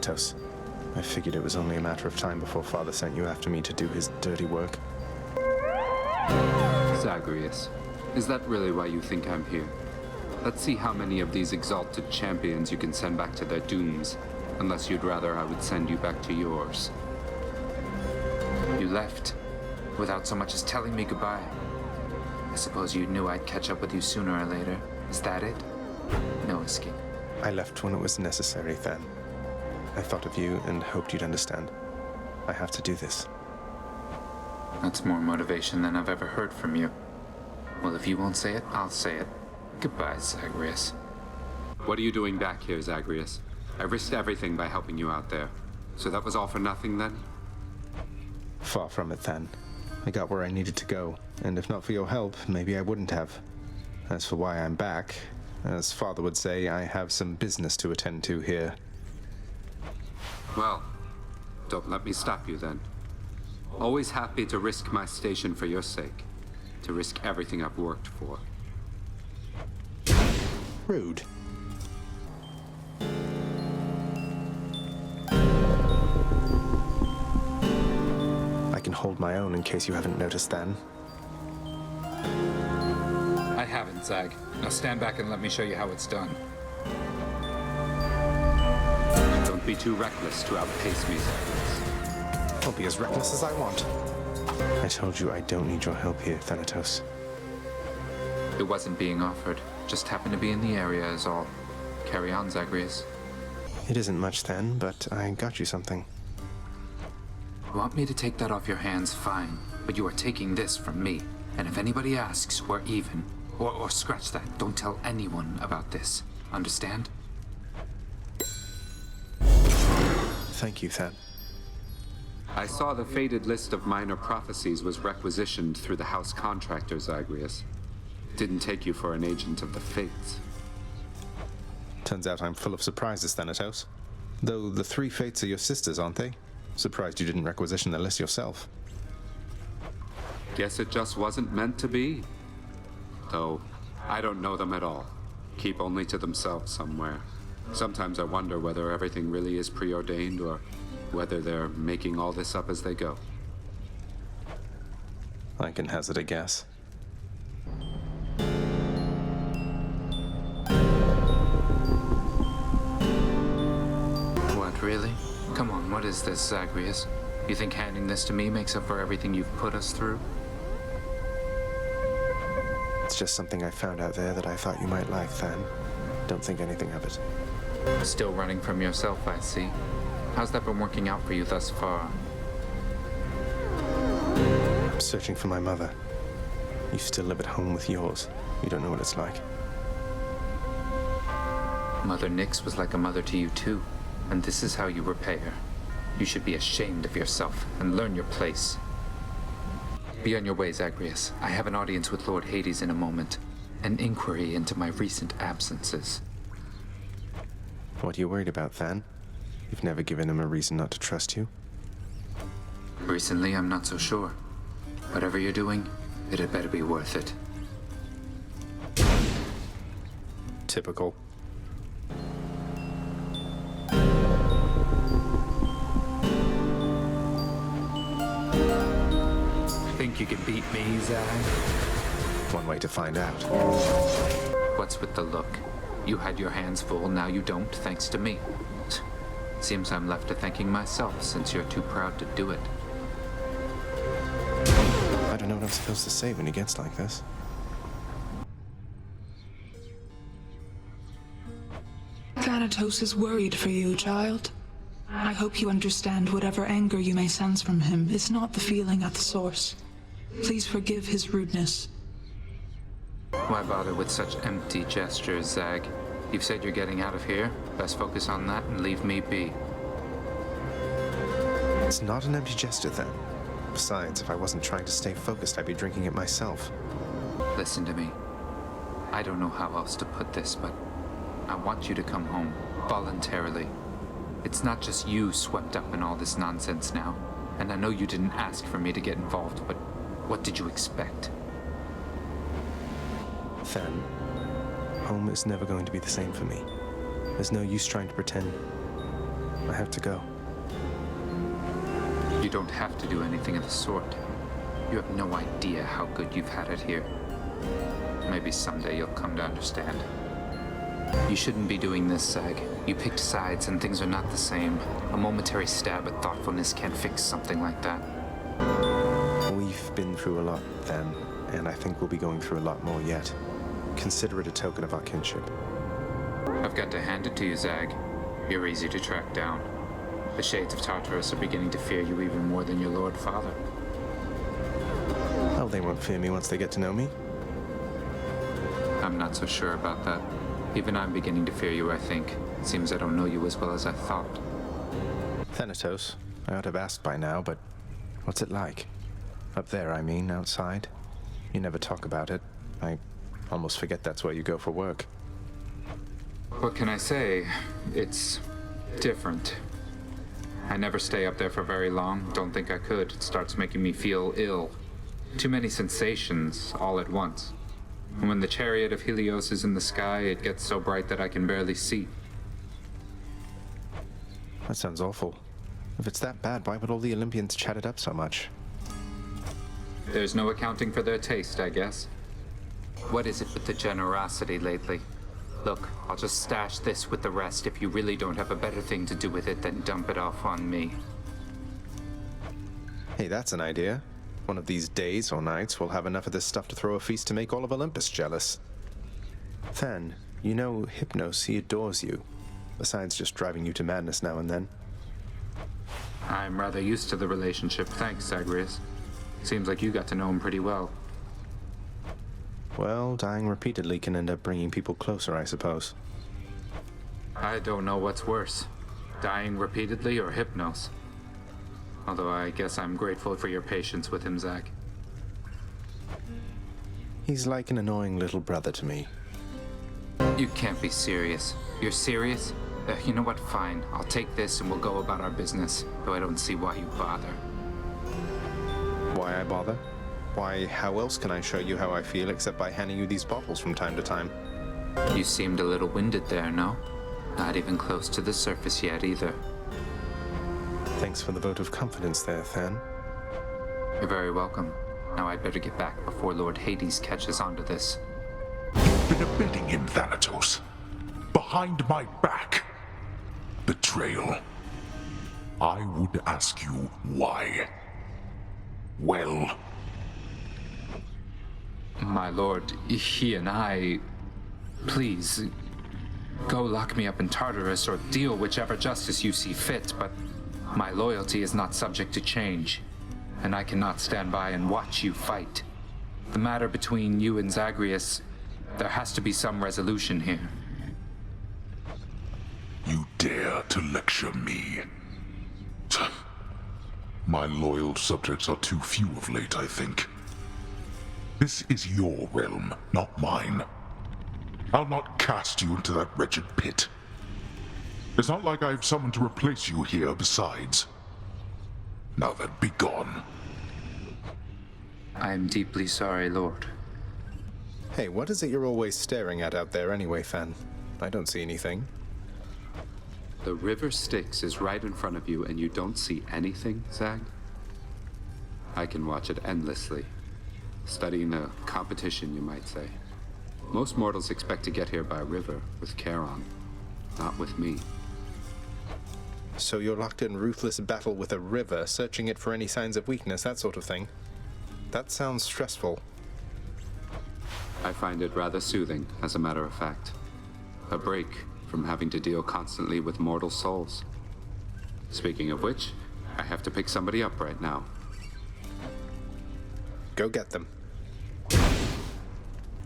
Thanatos. I figured it was only a matter of time before Father sent you after me to do his dirty work. Zagreus, is that really why you think I'm here? Let's see how many of these exalted champions you can send back to their dooms, unless you'd rather I would send you back to yours. You left, without so much as telling me goodbye. I suppose you knew I'd catch up with you sooner or later. Is that it? No escape. I left when it was necessary, Than. I thought of you and hoped you'd understand. I have to do this. That's more motivation than I've ever heard from you. Well, if you won't say it, I'll say it. Goodbye, Zagreus. What are you doing back here, Zagreus? I risked everything by helping you out there. So that was all for nothing, then? Far from it, Than. I got where I needed to go, and if not for your help, maybe I wouldn't have. As for why I'm back, as Father would say, I have some business to attend to here. Well, don't let me stop you then. Always happy to risk my station for your sake. To risk everything I've worked for. Rude. I can hold my own in case you haven't noticed, Than. I haven't, Zag. Now stand back and let me show you how it's done. Don't be too reckless to outpace me, Zagreus. I'll be as reckless as I want. I told you I don't need your help here, Thanatos. It wasn't being offered. Just happened to be in the area is all. Carry on, Zagreus. It isn't much then, but I got you something. You want me to take that off your hands, fine. But you are taking this from me. And if anybody asks, we're even. Or scratch that. Don't tell anyone about this. Understand? Thank you, Than. I saw the faded list of minor prophecies was requisitioned through the house contractor, Zagreus. Didn't take you for an agent of the fates. Turns out I'm full of surprises, Thanatos. Though the three fates are your sisters, aren't they? Surprised you didn't requisition the list yourself. Guess it just wasn't meant to be. Though, I don't know them at all. Keep only to themselves somewhere. Sometimes I wonder whether everything really is preordained or whether they're making all this up as they go. I can hazard a guess. What, really? Come on, what is this, Zagreus? You think handing this to me makes up for everything you've put us through? It's just something I found out there that I thought you might like, Than. Don't think anything of it. Still running from yourself, I see. How's that been working out for you thus far? I'm searching for my mother. You still live at home with yours. You don't know what it's like. Mother Nyx was like a mother to you too, and this is how you repay her. You should be ashamed of yourself and learn your place. Be on your way, Zagreus. I have an audience with Lord Hades in a moment. An inquiry into my recent absences. What are you worried about, Than? You've never given him a reason not to trust you. Recently, I'm not so sure. Whatever you're doing, it had better be worth it. Typical. Think you can beat me, Zag? One way to find out. What's with the look? You had your hands full, now you don't, thanks to me. Seems I'm left to thanking myself, since you're too proud to do it. I don't know what I'm supposed to say when he gets like this. Thanatos is worried for you, child. I hope you understand whatever anger you may sense from him is not the feeling at the source. Please forgive his rudeness. Why bother with such empty gestures, Zag? You've said you're getting out of here. Best focus on that and leave me be. It's not an empty gesture, then. Besides, if I wasn't trying to stay focused, I'd be drinking it myself. Listen to me. I don't know how else to put this, but I want you to come home, voluntarily. It's not just you swept up in all this nonsense now, and I know you didn't ask for me to get involved, but what did you expect? Then, home is never going to be the same for me. There's no use trying to pretend. I have to go. You don't have to do anything of the sort. You have no idea how good you've had it here. Maybe someday you'll come to understand. You shouldn't be doing this, Zag. You picked sides and things are not the same. A momentary stab at thoughtfulness can't fix something like that. We've been through a lot then, and I think we'll be going through a lot more yet. Consider it a token of our kinship. I've got to hand it to you, Zag. You're easy to track down. The shades of Tartarus are beginning to fear you even more than your Lord Father. Oh, they won't fear me once they get to know me. I'm not so sure about that. Even I'm beginning to fear you, I think. It seems I don't know you as well as I thought. Thanatos, I ought to have asked by now, but what's it like? Up there, I mean, outside. You never talk about it. I almost forget that's where you go for work. What can I say? It's different. I never stay up there for very long. Don't think I could. It starts making me feel ill. Too many sensations all at once. And when the chariot of Helios is in the sky, it gets so bright that I can barely see. That sounds awful. If it's that bad, why would all the Olympians chat it up so much? There's no accounting for their taste, I guess. What is it with the generosity lately? Look, I'll just stash this with the rest. If you really don't have a better thing to do with it, then dump it off on me. Hey, that's an idea. One of these days or nights, we'll have enough of this stuff to throw a feast to make all of Olympus jealous. Then, you know Hypnos, he adores you. Besides just driving you to madness now and then. I'm rather used to the relationship, thanks, Zagreus. Seems like you got to know him pretty well. Well, dying repeatedly can end up bringing people closer, I suppose. I don't know what's worse, dying repeatedly or Hypnos. Although I guess I'm grateful for your patience with him, Zag. He's like an annoying little brother to me. You can't be serious. You're serious? You know what, fine. I'll take this and we'll go about our business, though I don't see why you bother. Why I bother? Why, how else can I show you how I feel except by handing you these bottles from time to time? You seemed a little winded there, no? Not even close to the surface yet, either. Thanks for the vote of confidence there, Than. You're very welcome. Now I'd better get back before Lord Hades catches on to this. You've been abetting him, Thanatos. Behind my back. Betrayal. I would ask you why. Well, My lord, he and I... Please, go lock me up in Tartarus or deal whichever justice you see fit, but my loyalty is not subject to change, and I cannot stand by and watch you fight. The matter between you and Zagreus, there has to be some resolution here. you dare to lecture me. My loyal subjects are too few of late, I think. This is your realm, not mine. I'll not cast you into that wretched pit. It's not like I've someone to replace you here besides. Now then, be gone. I am deeply sorry, Lord. Hey, what is it you're always staring at out there anyway, Fan? I don't see anything. The river Styx is right in front of you and you don't see anything, Zag? I can watch it endlessly. Studying a competition, you might say. Most mortals expect to get here by river, with Charon. Not with me. So you're locked in ruthless battle with a river, searching it for any signs of weakness, that sort of thing. That sounds stressful. I find it rather soothing, as a matter of fact. A break from having to deal constantly with mortal souls. Speaking of which, I have to pick somebody up right now. Go get them.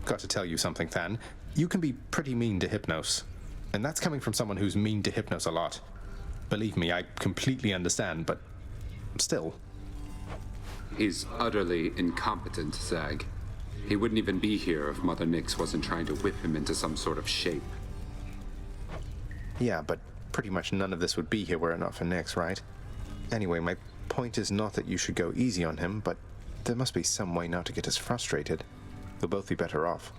Got to tell you something, Than. You can be pretty mean to Hypnos. And that's coming from someone who's mean to Hypnos a lot. Believe me, I completely understand, but still. He's utterly incompetent, Zag. He wouldn't even be here if Mother Nyx wasn't trying to whip him into some sort of shape. Yeah, but pretty much none of this would be here were it not for Nyx, right? Anyway, my point is not that you should go easy on him, but there must be some way not to get us frustrated. We'll both be better off.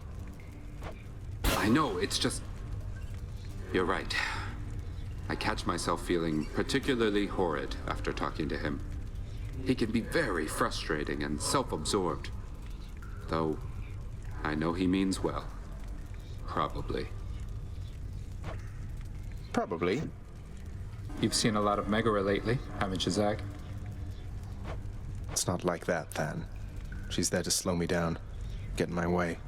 I know, it's just... You're right. I catch myself feeling particularly horrid after talking to him. He can be very frustrating and self-absorbed. Though, I know he means well. Probably. Probably. You've seen a lot of Megara lately, haven't you, Zag? It's not like that, Than. She's there to slow me down, get in my way.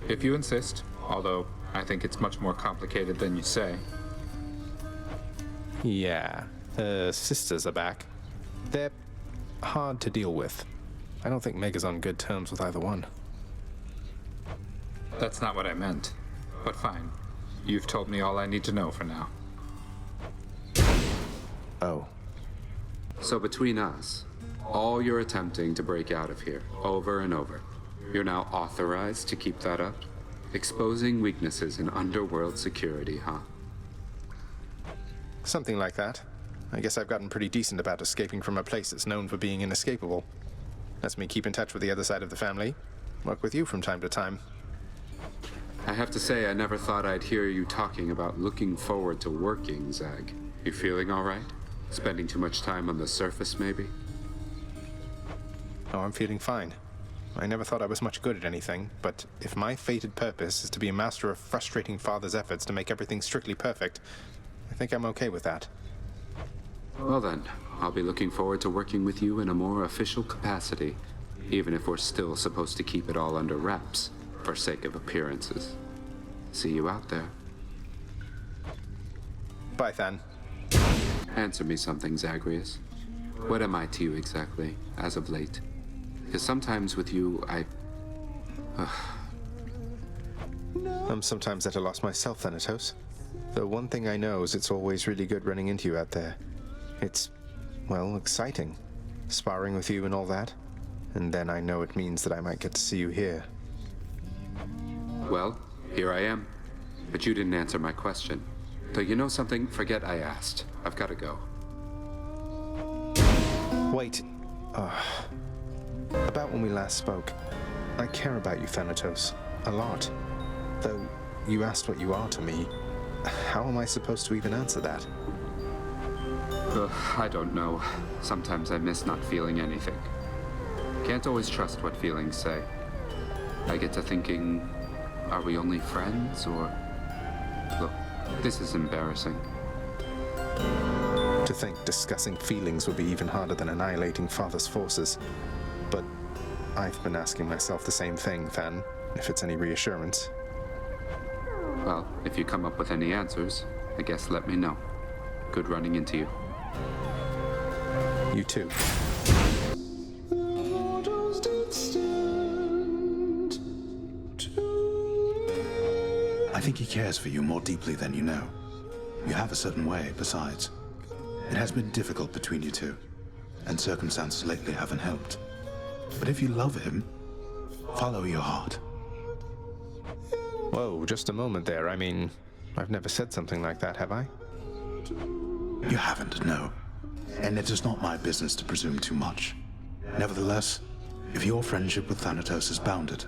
If you insist, although I think it's much more complicated than you say. Yeah, her sisters are back. They're hard to deal with. I don't think Meg is on good terms with either one. That's not what I meant. But fine. You've told me all I need to know for now. Oh. So between us, all you're attempting to break out of here, over and over, you're now authorized to keep that up? Exposing weaknesses in underworld security, huh? Something like that. I guess I've gotten pretty decent about escaping from a place that's known for being inescapable. Lets me keep in touch with the other side of the family. Work with you from time to time. I have to say, I never thought I'd hear you talking about looking forward to working, Zag. You feeling all right? Spending too much time on the surface, maybe? Oh, I'm feeling fine. I never thought I was much good at anything, but if my fated purpose is to be a master of frustrating father's efforts to make everything strictly perfect, I think I'm okay with that. Well then, I'll be looking forward to working with you in a more official capacity, even if we're still supposed to keep it all under wraps, for sake of appearances. See you out there. Bye, Than. Answer me something, Zagreus. What am I to you exactly, as of late? Because sometimes with you, I'm sometimes at a loss myself, Thanatos. The one thing I know is it's always really good running into you out there. It's, well, exciting. Sparring with you and all that. And then I know it means that I might get to see you here. Well, here I am. But you didn't answer my question. Though you know something, forget I asked. I've got to go. Wait. About when we last spoke. I care about you, Thanatos. A lot. Though you asked what you are to me, how am I supposed to even answer that? I don't know. Sometimes I miss not feeling anything. Can't always trust what feelings say. I get to thinking, are we only friends, or... Look, this is embarrassing. To think discussing feelings would be even harder than annihilating father's forces. But I've been asking myself the same thing, Than, if it's any reassurance. Well, if you come up with any answers, I guess let me know. Good running into you. You too. I think he cares for you more deeply than you know. You have a certain way, besides. It has been difficult between you two, and circumstances lately haven't helped. But if you love him, follow your heart. Whoa, just a moment there. I mean, I've never said something like that, have I? You haven't, no. And it is not my business to presume too much. Nevertheless, if your friendship with Thanatos is bounded,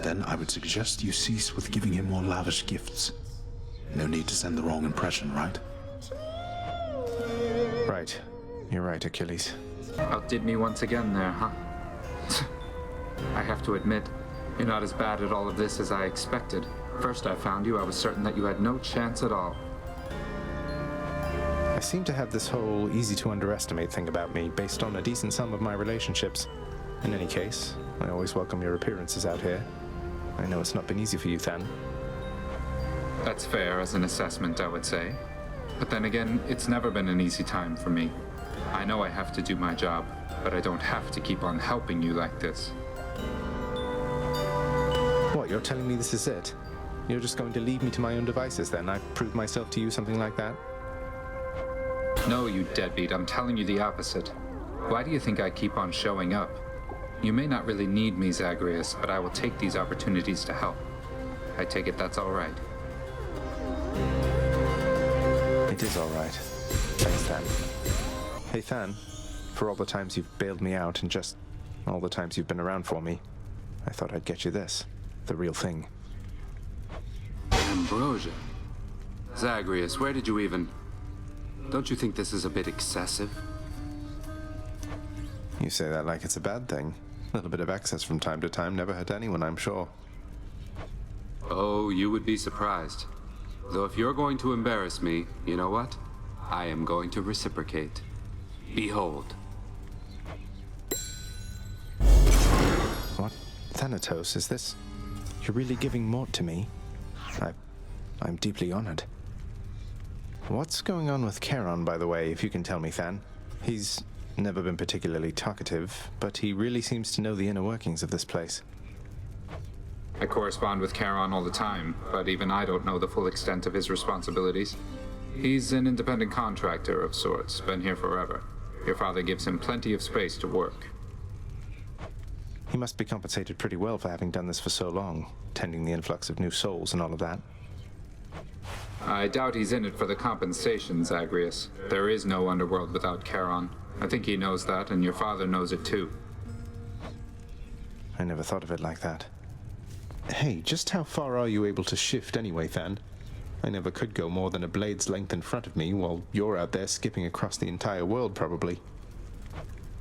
then I would suggest you cease with giving him more lavish gifts. No need to send the wrong impression, right? Right. You're right, Achilles. Outdid me once again there, huh? I have to admit, you're not as bad at all of this as I expected. First I found you, I was certain that you had no chance at all. I seem to have this whole easy-to-underestimate thing about me, based on a decent sum of my relationships. In any case, I always welcome your appearances out here. I know it's not been easy for you, Than. That's fair as an assessment, I would say. But then again, it's never been an easy time for me. I know I have to do my job, but I don't have to keep on helping you like this. What, you're telling me this is it? You're just going to leave me to my own devices then? I've proved myself to you, something like that? No, you deadbeat, I'm telling you the opposite. Why do you think I keep on showing up? You may not really need me, Zagreus, but I will take these opportunities to help. I take it that's all right. It is all right. Thanks, Than. Hey, Than, for all the times you've bailed me out and just all the times you've been around for me, I thought I'd get you this. The real thing. Ambrosia. Zagreus, where did you even... Don't you think this is a bit excessive? You say that like it's a bad thing. A little bit of excess from time to time never hurt anyone, I'm sure. Oh, you would be surprised. Though if you're going to embarrass me, you know what? I am going to reciprocate. Behold. What? Thanatos, is this... You're really giving Mort to me? I'm deeply honored. What's going on with Charon, by the way, if you can tell me, Than? He's never been particularly talkative, but he really seems to know the inner workings of this place. I correspond with Charon all the time, but even I don't know the full extent of his responsibilities. He's an independent contractor of sorts, been here forever. Your father gives him plenty of space to work. He must be compensated pretty well for having done this for so long, tending the influx of new souls and all of that. I doubt he's in it for the compensation, Zagreus. There is no underworld without Charon. I think he knows that, and your father knows it too. I never thought of it like that. Hey, just how far are you able to shift anyway, Than? I never could go more than a blade's length in front of me, while you're out there skipping across the entire world, probably.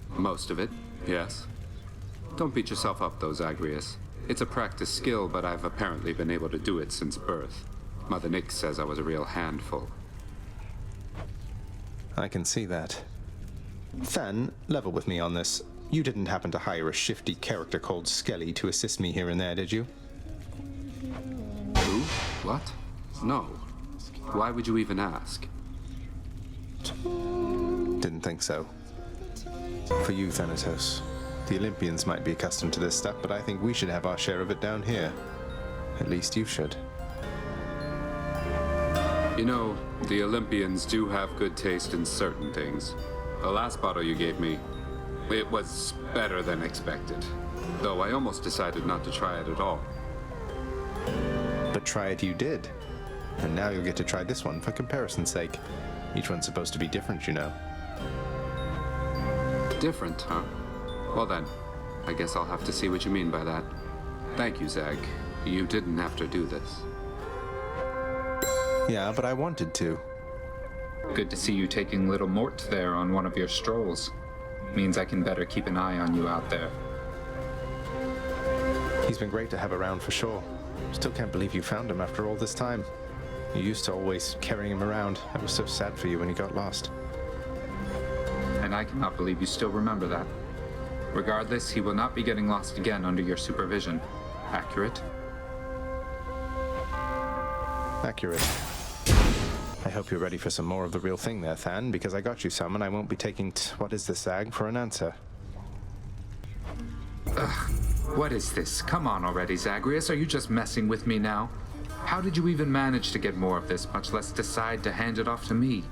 Most of it, yes. Don't beat yourself up, though, Zagreus. It's a practice skill, but I've apparently been able to do it since birth. Mother Nyx says I was a real handful. I can see that. Than, level with me on this. You didn't happen to hire a shifty character called Skelly to assist me here and there, did you? Who? What? No. Why would you even ask? Didn't think so. For you, Thanatos. The Olympians might be accustomed to this stuff, but I think we should have our share of it down here. At least you should. You know, the Olympians do have good taste in certain things. The last bottle you gave me, it was better than expected. Though I almost decided not to try it at all. But try it you did. And now you'll get to try this one for comparison's sake. Each one's supposed to be different, you know. Different, huh? Well then, I guess I'll have to see what you mean by that. Thank you, Zag. You didn't have to do this. Yeah, but I wanted to. Good to see you taking little Mort there on one of your strolls. Means I can better keep an eye on you out there. He's been great to have around for sure. Still can't believe you found him after all this time. You used to always carry him around. I was so sad for you when he got lost. And I cannot believe you still remember that. Regardless, he will not be getting lost again under your supervision. Accurate? Accurate. I hope you're ready for some more of the real thing there, Than, because I got you some and I won't be taking what is this, Zag, for an answer. What is this? Come on already, Zagreus. Are you just messing with me now? How did you even manage to get more of this, much less decide to hand it off to me?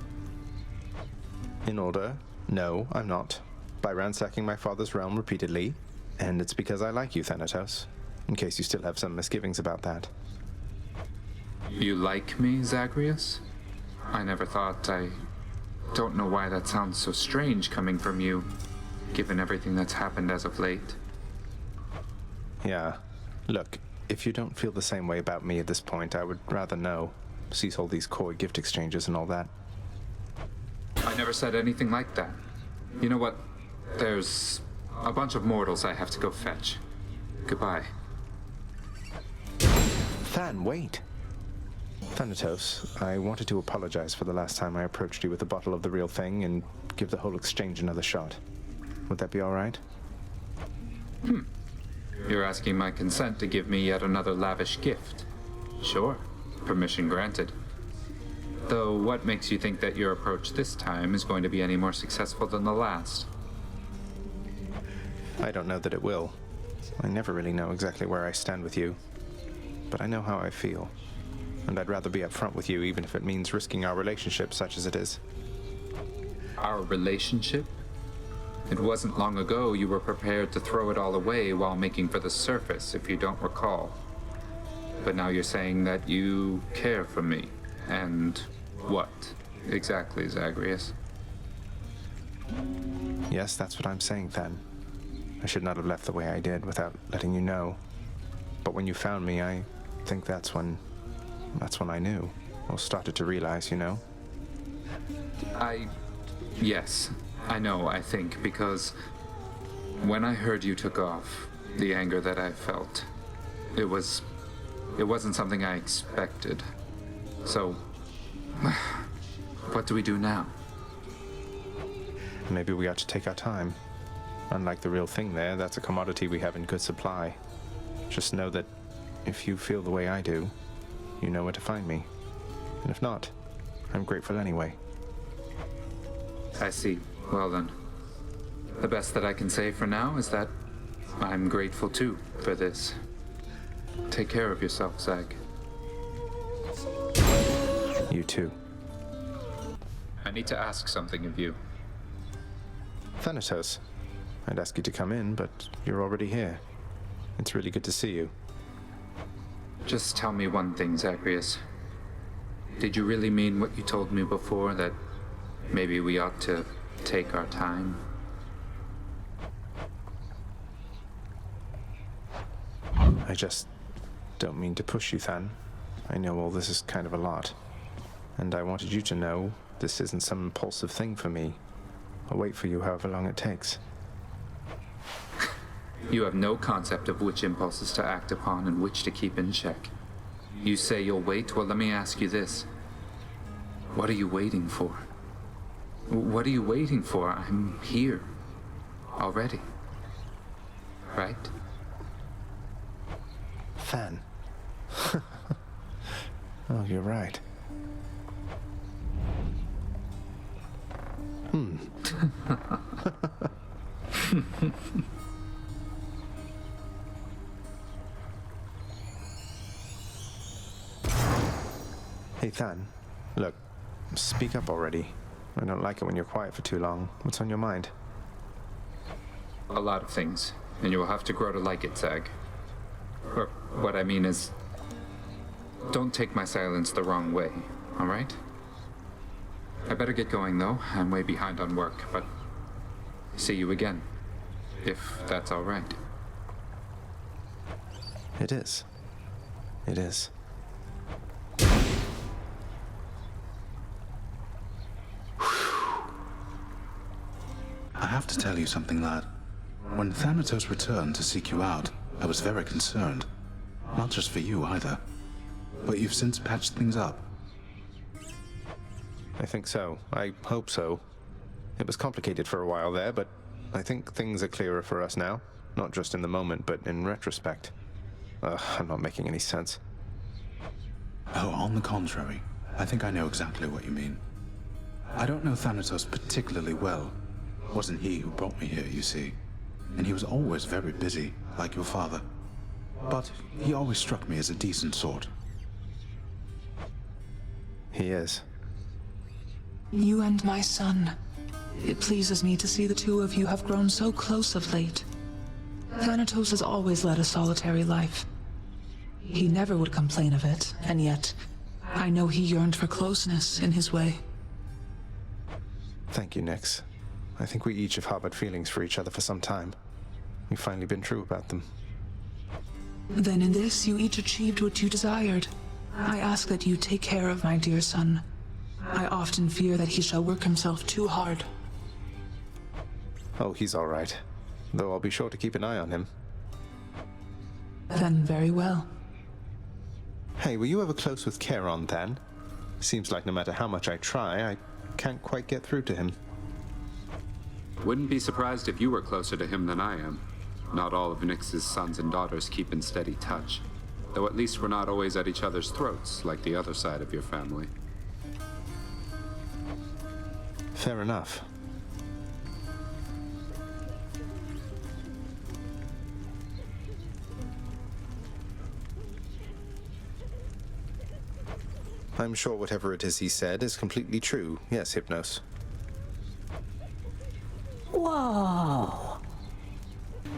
In order, no, I'm not. By ransacking my father's realm repeatedly, and it's because I like you, Thanatos, in case you still have some misgivings about that. You like me, Zagreus? I never thought. I don't know why that sounds so strange coming from you, given everything that's happened as of late. Yeah. Look, if you don't feel the same way about me at this point, I would rather know. Cease all these coy gift exchanges and all that. I never said anything like that. You know what? There's a bunch of mortals I have to go fetch. Goodbye. Than, wait! Thanatos, I wanted to apologize for the last time I approached you with a bottle of the real thing and give the whole exchange another shot. Would that be all right? You're asking my consent to give me yet another lavish gift. Sure, permission granted. Though what makes you think that your approach this time is going to be any more successful than the last? I don't know that it will. I never really know exactly where I stand with you. But I know how I feel. And I'd rather be upfront with you even if it means risking our relationship such as it is. Our relationship? It wasn't long ago you were prepared to throw it all away while making for the surface, if you don't recall. But now you're saying that you care for me. And what exactly, Zagreus? Yes, that's what I'm saying, Than. I should not have left the way I did without letting you know. But when you found me, I think that's when I knew. or started to realize, you know? Yes, I know, I think, because when I heard you took off, the anger that I felt, it wasn't something I expected. So, what do we do now? Maybe we ought to take our time. Unlike the real thing there, that's a commodity we have in good supply. Just know that if you feel the way I do, you know where to find me. And if not, I'm grateful anyway. I see. Well then, the best that I can say for now is that I'm grateful too for this. Take care of yourself, Zag. You too. I need to ask something of you. Thanatos, I'd ask you to come in, but you're already here. It's really good to see you. Just tell me one thing, Zagreus. Did you really mean what you told me before, that maybe we ought to take our time? I just don't mean to push you, Than. I know all this is kind of a lot. And I wanted you to know this isn't some impulsive thing for me. I'll wait for you however long it takes. You have no concept of which impulses to act upon and which to keep in check. You say you'll wait? Well, let me ask you this. What are you waiting for? What are you waiting for? I'm here. Already. Right? Than. Oh, you're right. Hey, Than. Look, speak up already. I don't like it when you're quiet for too long. What's on your mind? A lot of things, and you will have to grow to like it, Zag. Or what I mean is, don't take my silence the wrong way, all right? I better get going, though. I'm way behind on work, but see you again, if that's all right. It is. It is. I have to tell you something, lad. When Thanatos returned to seek you out, I was very concerned. Not just for you, either. But you've since patched things up. I think so. I hope so. It was complicated for a while there, but I think things are clearer for us now. Not just in the moment, but in retrospect. I'm not making any sense. Oh, on the contrary. I think I know exactly what you mean. I don't know Thanatos particularly well. It wasn't he who brought me here, you see. And he was always very busy, like your father. But he always struck me as a decent sort. He is. You and my son. It pleases me to see the two of you have grown so close of late. Thanatos has always led a solitary life. He never would complain of it, and yet, I know he yearned for closeness in his way. Thank you, Nyx. I think we each have harbored feelings for each other for some time. We've finally been true about them. Then in this, you each achieved what you desired. I ask that you take care of my dear son. I often fear that he shall work himself too hard. Oh, he's all right. Though I'll be sure to keep an eye on him. Then very well. Hey, were you ever close with Charon, Than? Seems like no matter how much I try, I can't quite get through to him. Wouldn't be surprised if you were closer to him than I am. Not all of Nyx's sons and daughters keep in steady touch. Though at least we're not always at each other's throats, like the other side of your family. Fair enough. I'm sure whatever it is he said is completely true. Yes, Hypnos. Whoa.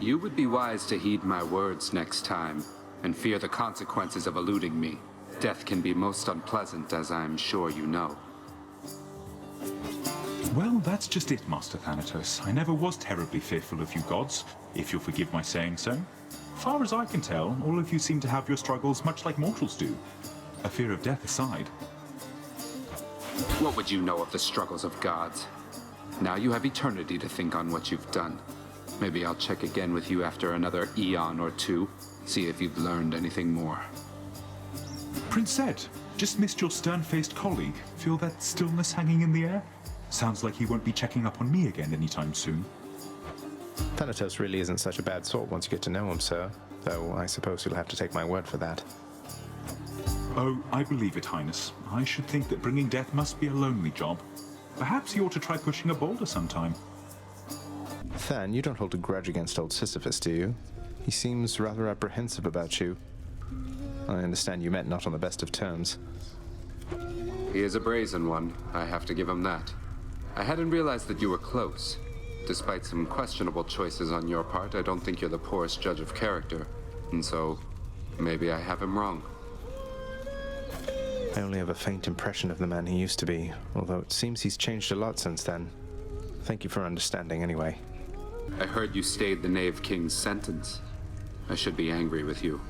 You would be wise to heed my words next time, and fear the consequences of eluding me. Death can be most unpleasant, as I'm sure you know. Well, that's just it, Master Thanatos. I never was terribly fearful of you gods, if you'll forgive my saying so. Far as I can tell, all of you seem to have your struggles much like mortals do. A fear of death aside. What would you know of the struggles of gods? Now you have eternity to think on what you've done. Maybe I'll check again with you after another eon or two, see if you've learned anything more. Prince Zed, just missed your stern-faced colleague. Feel that stillness hanging in the air? Sounds like he won't be checking up on me again anytime soon. Tanatos really isn't such a bad sort once you get to know him, sir. Though I suppose you'll have to take my word for that. Oh, I believe it, Highness. I should think that bringing death must be a lonely job. Perhaps you ought to try pushing a boulder sometime. Than, you don't hold a grudge against old Sisyphus, do you? He seems rather apprehensive about you. I understand you met not on the best of terms. He is a brazen one, I have to give him that. I hadn't realized that you were close. Despite some questionable choices on your part, I don't think you're the poorest judge of character. And so, maybe I have him wrong. I only have a faint impression of the man he used to be, although it seems he's changed a lot since then. Thank you for understanding anyway. I heard you stayed the Knave King's sentence. I should be angry with you.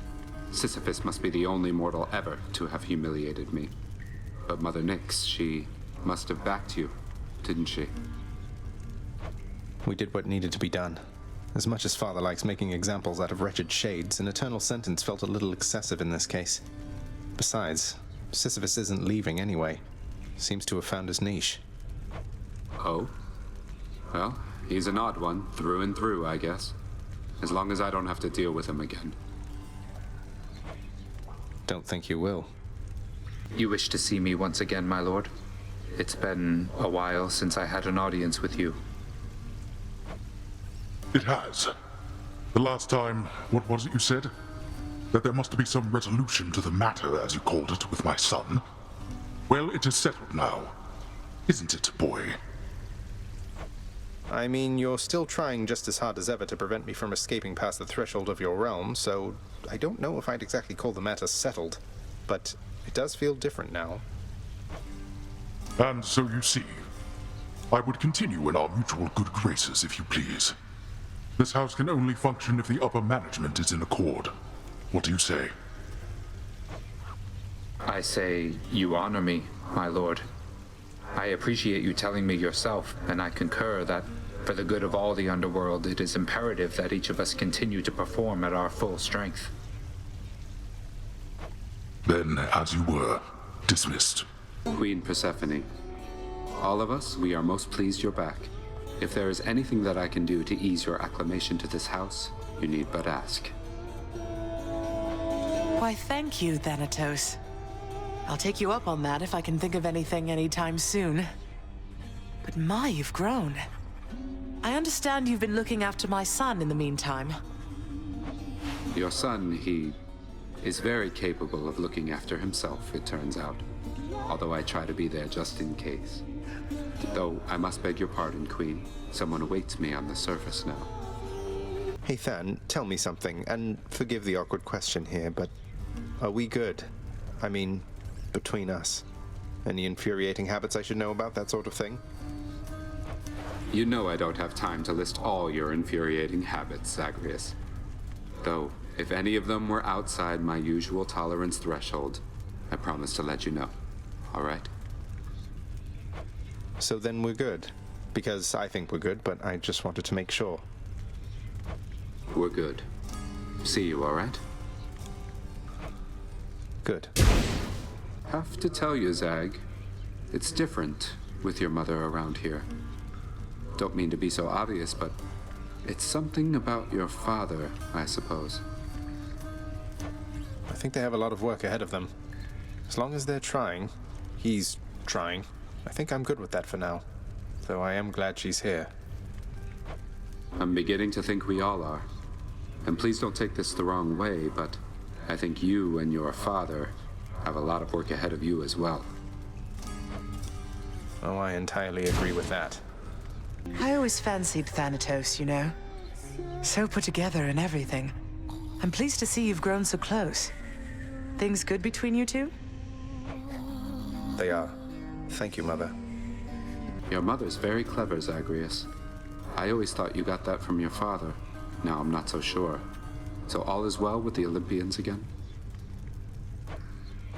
Sisyphus must be the only mortal ever to have humiliated me. But Mother Nyx, she must have backed you, didn't she? We did what needed to be done. As much as Father likes making examples out of wretched shades, an eternal sentence felt a little excessive in this case. Besides, Sisyphus isn't leaving anyway. Seems to have found his niche. Oh? Well, he's an odd one, through and through, I guess. As long as I don't have to deal with him again. Don't think you will. You wish to see me once again, my lord? It's been a while since I had an audience with you. It has. The last time, what was it you said? That there must be some resolution to the matter, as you called it, with my son. Well, it is settled now. Isn't it, boy? I mean, you're still trying just as hard as ever to prevent me from escaping past the threshold of your realm, so I don't know if I'd exactly call the matter settled, but it does feel different now. And so you see, I would continue in our mutual good graces, if you please. This house can only function if the upper management is in accord. What do you say? I say you honor me, my lord. I appreciate you telling me yourself, and I concur that for the good of all the underworld, it is imperative that each of us continue to perform at our full strength. Then, as you were, dismissed. Queen Persephone. All of us, we are most pleased you're back. If there is anything that I can do to ease your acclamation to this house, you need but ask. Why, thank you, Thanatos. I'll take you up on that if I can think of anything anytime soon. But my, you've grown. I understand you've been looking after my son in the meantime. Your son, he is very capable of looking after himself, it turns out. Although I try to be there just in case. Though I must beg your pardon, Queen. Someone awaits me on the surface now. Hey, Than, tell me something, and forgive the awkward question here, but are we good? I mean, between us. Any infuriating habits I should know about, that sort of thing? You know I don't have time to list all your infuriating habits, Zagreus. Though, if any of them were outside my usual tolerance threshold, I promise to let you know. All right? So then we're good. Because I think we're good, but I just wanted to make sure. We're good. See you, all right? Good. Have to tell you, Zag, it's different with your mother around here. Don't mean to be so obvious, but it's something about your father, I suppose. I think they have a lot of work ahead of them. As long as they're trying, he's trying, I think I'm good with that for now. Though I am glad she's here. I'm beginning to think we all are. And please don't take this the wrong way, but I think you and your father have a lot of work ahead of you as well. Oh, I entirely agree with that. I always fancied Thanatos, you know. So put together and everything. I'm pleased to see you've grown so close. Things good between you two? They are. Thank you, Mother. Your mother's very clever, Zagreus. I always thought you got that from your father. Now I'm not so sure. So all is well with the Olympians again?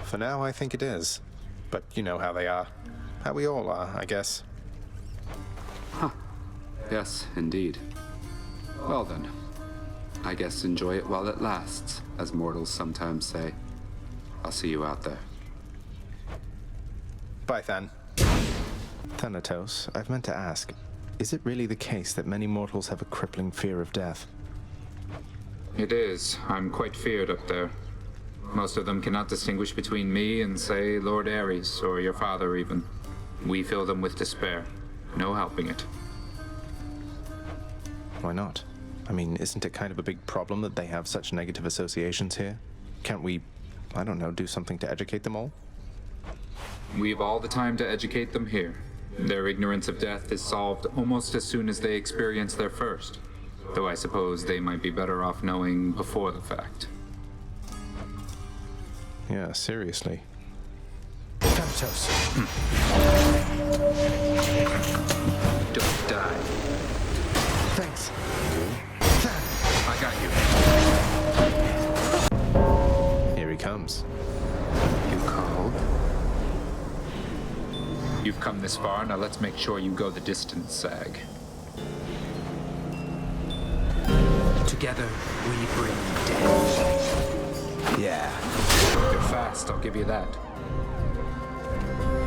For now, I think it is. But you know how they are. How we all are, I guess. Yes, indeed. Well then, I guess enjoy it while it lasts, as mortals sometimes say. I'll see you out there. Bye, Than. Thanatos, I've meant to ask, is it really the case that many mortals have a crippling fear of death? It is. I'm quite feared up there. Most of them cannot distinguish between me and, say, Lord Ares, or your father even. We fill them with despair. No helping it. Why not? I mean, isn't it kind of a big problem that they have such negative associations here? Can't we, I don't know, do something to educate them all? We've all the time to educate them here. Their ignorance of death is solved almost as soon as they experience their first. Though I suppose they might be better off knowing before the fact. Yeah, seriously. Tanatos. Don't die. Thanks. I got you. Here he comes. You called? You've come this far, now let's make sure you go the distance, Zag. Together, we bring death. Yeah. You're fast, I'll give you that.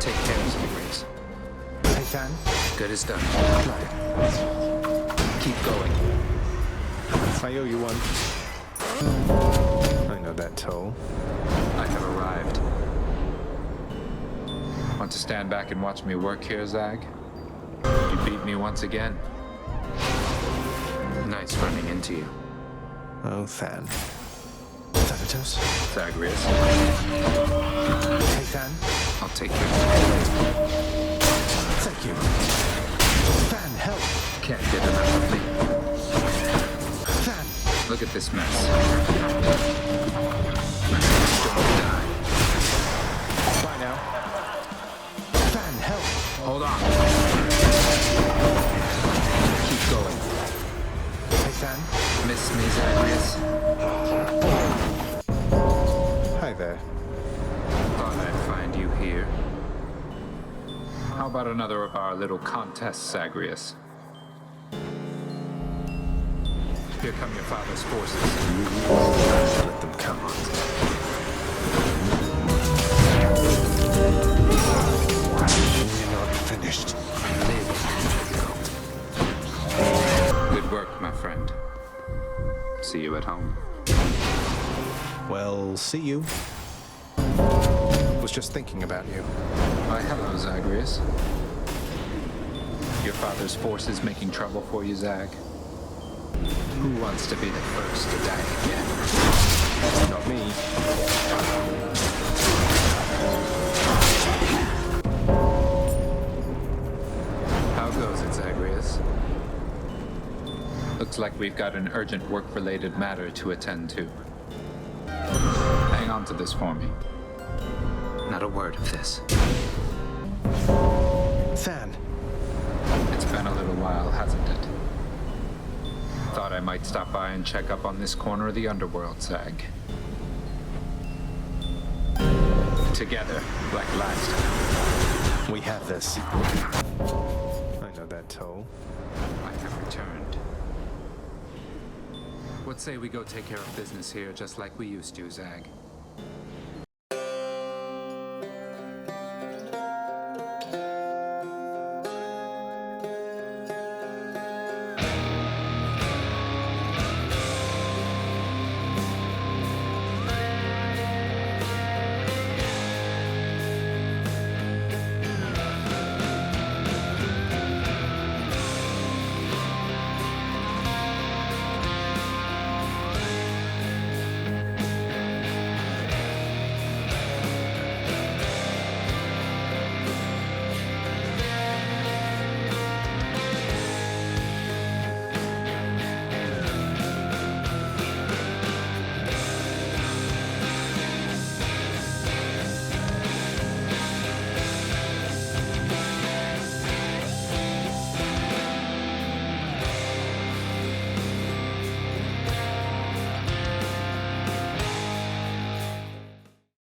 Take care, Zagreus. Hey, Than. Good as done. Keep going. I owe you one. I know that toll. I have arrived. Want to stand back and watch me work here, Zag? You beat me once again. Nice running into you. Oh, Than. Thanatos. Zagreus, Hey, Than. I'll take care of Thank you. Than, help. you. Can't get enough of me. Than. Look at this mess. Don't die. Bye now. Than, help. Hold on. Keep going. Hey, Than. Miss me, Zagreus? Hi there. Thought I'd find you here. How about another of our little contests, Zagreus? Here come your father's forces. Let them come on. We're not finished. Good work, my friend. See you at home. Well, see you. Was just thinking about you. Why, hello, Zagreus. Your father's forces making trouble for you, Zag? Who wants to be the first to die again? Not me. How goes it, Zagreus? Looks like we've got an urgent work-related matter to attend to. Hang on to this for me. Not a word of this. Than. It's been a little while, hasn't it? Thought I might stop by and check up on this corner of the underworld, Zag. Together, like last time. We have this. I know that toll. I have returned. What say we go take care of business here just like we used to, Zag?